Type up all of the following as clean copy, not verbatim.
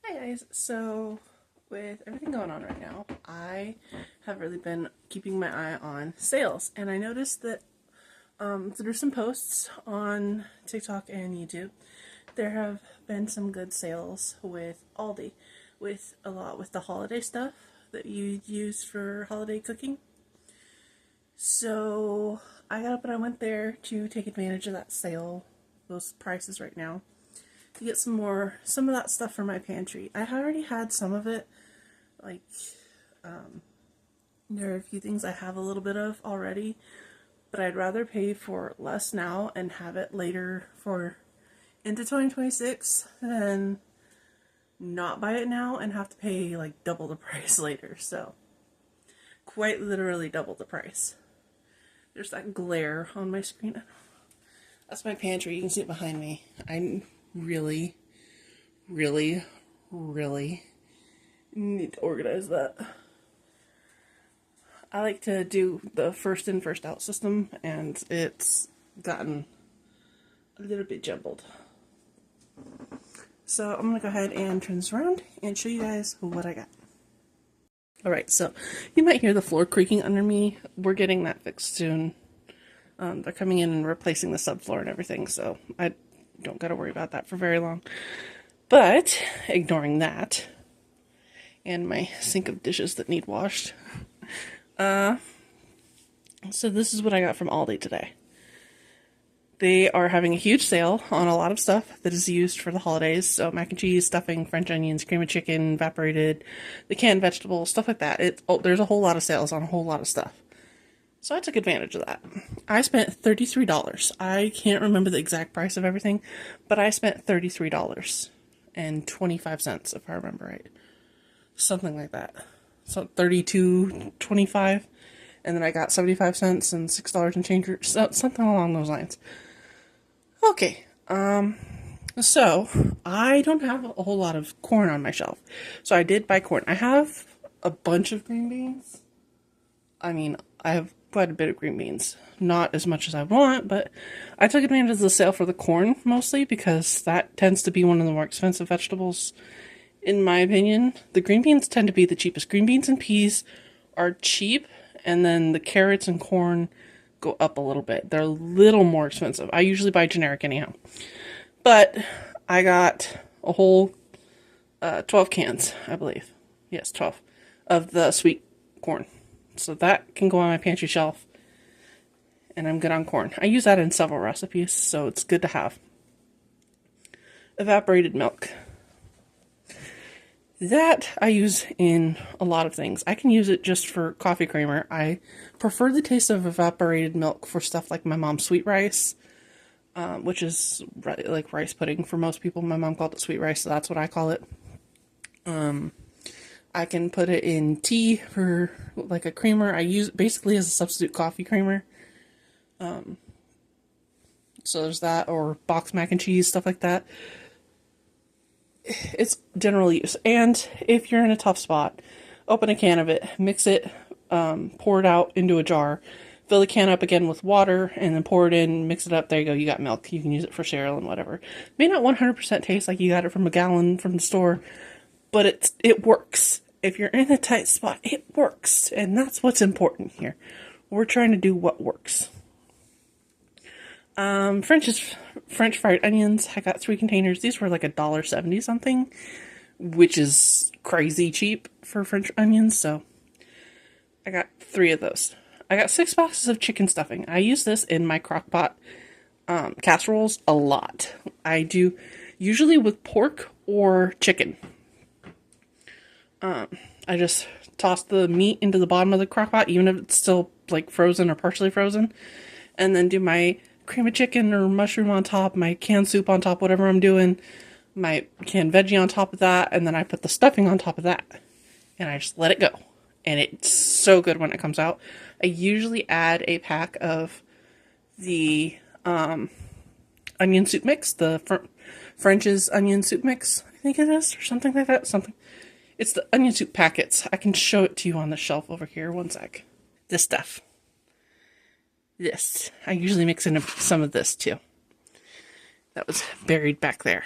Hi guys, so with everything going on right now, I have really been keeping my eye on sales, and I noticed that through some posts on TikTok and YouTube, there have been some good sales with Aldi, with a lot with the holiday stuff that you use for holiday cooking. So I got up and I went there to take advantage of that sale, those prices right now, to get some of that stuff for my pantry. I already had some of it, like, there are a few things I have a little bit of already, but I'd rather pay for less now and have it later for into 2026 than not buy it now and have to pay like double the price later. So, quite literally double the price. There's that glare on my screen. That's my pantry. You can see it behind me. I'm really, really, really need to organize that. I like to do the first in, first out system, and it's gotten a little bit jumbled. So I'm going to go ahead and turn this around and show you guys what I got. Alright, so you might hear the floor creaking under me. We're getting that fixed soon. They're coming in and replacing the subfloor and everything, so I don't got to worry about that for very long. But, ignoring that, and my sink of dishes that need washed, so this is what I got from Aldi today. They are having a huge sale on a lot of stuff that is used for the holidays. So mac and cheese, stuffing, French onions, cream of chicken, evaporated, the canned vegetables, stuff like that. There's a whole lot of sales on a whole lot of stuff. So I took advantage of that. I spent $33. I can't remember the exact price of everything, but I spent $33.25 if I remember right. Something like that. So $32.25, and then I got 75 cents and $6 and change, something along those lines. Okay, so I don't have a whole lot of corn on my shelf. So I did buy corn. I have a bunch of green beans. I mean, I have quite a bit of green beans. Not as much as I want, but I took advantage of the sale for the corn mostly because that tends to be one of the more expensive vegetables, in my opinion. The green beans tend to be the cheapest. Green beans and peas are cheap, and then the carrots and corn go up a little bit. They're a little more expensive. I usually buy generic anyhow. But I got a whole 12 cans, I believe. Yes, 12 of the sweet corn. So that can go on my pantry shelf. And I'm good on corn. I use that in several recipes, so it's good to have. Evaporated milk. That I use in a lot of things. I can use it just for coffee creamer. I prefer the taste of evaporated milk for stuff like my mom's sweet rice, which is like rice pudding for most people. My mom called it sweet rice, so that's what I call it. I can put it in tea for like a creamer. I use it basically as a substitute coffee creamer. So there's that, or boxed mac and cheese, stuff like that. It's general use. And if you're in a tough spot, open a can of it, mix it, pour it out into a jar, fill the can up again with water, and then pour it in, mix it up. There you go, you got milk. You can use it for cereal and whatever. May not 100% taste like you got it from a gallon from the store, but it works. If you're in a tight spot, it works. And that's what's important here. We're trying to do what works. French fried onions. I got 3 containers. These were like $1.70 something, which is crazy cheap for French onions. So I got 3 of those. I got 6 boxes of chicken stuffing. I use this in my crock pot casseroles a lot. I do usually with pork or chicken. I just toss the meat into the bottom of the crock pot, even if it's still like frozen or partially frozen, and then do my cream of chicken or mushroom on top, my canned soup on top, whatever I'm doing, my canned veggie on top of that, and then I put the stuffing on top of that, and I just let it go, and it's so good when it comes out. I usually add a pack of the onion soup mix, the French's onion soup mix, I think it is, or something like that. It's the onion soup packets. I can show it to you on the shelf over here. One sec. This stuff. This. I usually mix in some of this too. that was buried back there.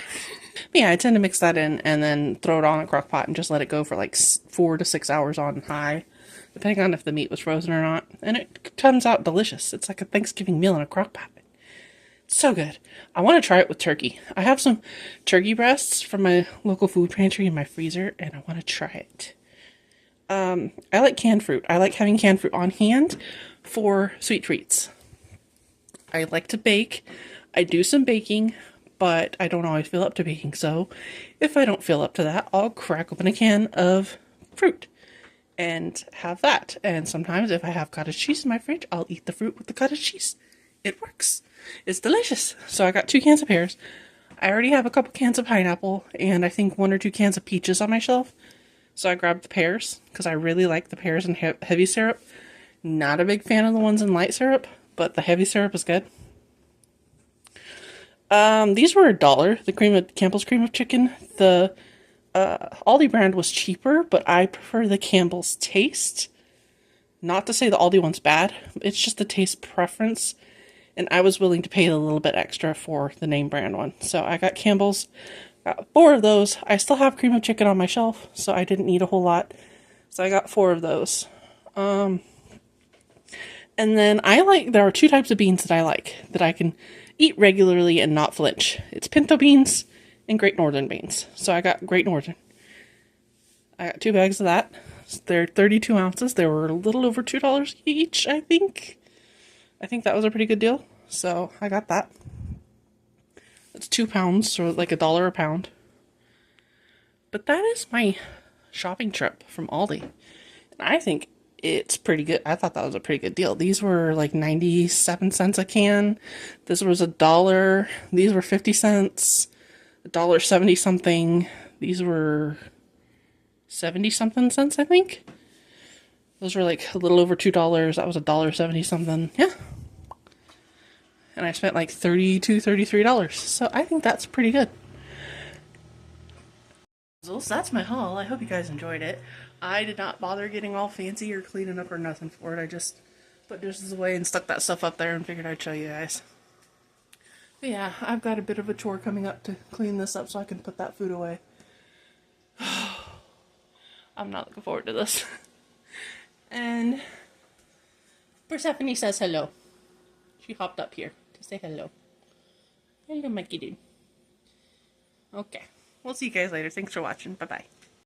But yeah, I tend to mix that in and then throw it on a crock pot and just let it go for like 4 to 6 hours on high, depending on if the meat was frozen or not. And it comes out delicious. It's like a Thanksgiving meal in a crock pot. It's so good. I want to try it with turkey. I have some turkey breasts from my local food pantry in my freezer, and I want to try it. I like canned fruit. I like having canned fruit on hand for sweet treats. I like to bake. I do some baking, but I don't always feel up to baking. So if I don't feel up to that, I'll crack open a can of fruit and have that. And sometimes if I have cottage cheese in my fridge, I'll eat the fruit with the cottage cheese. It works. It's delicious. So I got 2 cans of pears. I already have a couple cans of pineapple and I think 1 or 2 cans of peaches on my shelf. So I grabbed the pears because I really like the pears in heavy syrup. Not a big fan of the ones in light syrup, but the heavy syrup is good. These were $1. The Campbell's cream of chicken. The Aldi brand was cheaper, but I prefer the Campbell's taste. Not to say the Aldi one's bad. It's just the taste preference. And I was willing to pay a little bit extra for the name brand one. So I got Campbell's. Got 4 of those. I still have cream of chicken on my shelf, so I didn't need a whole lot. So I got 4 of those. And then there are 2 types of beans that I like, that I can eat regularly and not flinch. It's pinto beans and Great Northern beans. So I got Great Northern. I got 2 bags of that. They're 32 ounces. They were a little over $2 each, I think. I think that was a pretty good deal. So I got that. It's 2 pounds, so like $1 a pound. But that is my shopping trip from Aldi. And I think it's pretty good. I thought that was a pretty good deal. These were like 97 cents a can. This was $1. These were 50 cents. $1.70 something. These were 70 something cents, I think. Those were like a little over $2. That was $1.70 something. Yeah. And I spent like $32, $33. So I think that's pretty good. So that's my haul. I hope you guys enjoyed it. I did not bother getting all fancy or cleaning up or nothing for it. I just put dishes away and stuck that stuff up there and figured I'd show you guys. But yeah, I've got a bit of a chore coming up to clean this up so I can put that food away. I'm not looking forward to this. And Persephone says hello. She hopped up here to say hello. Hello, my kitty. Okay. We'll see you guys later. Thanks for watching. Bye-bye.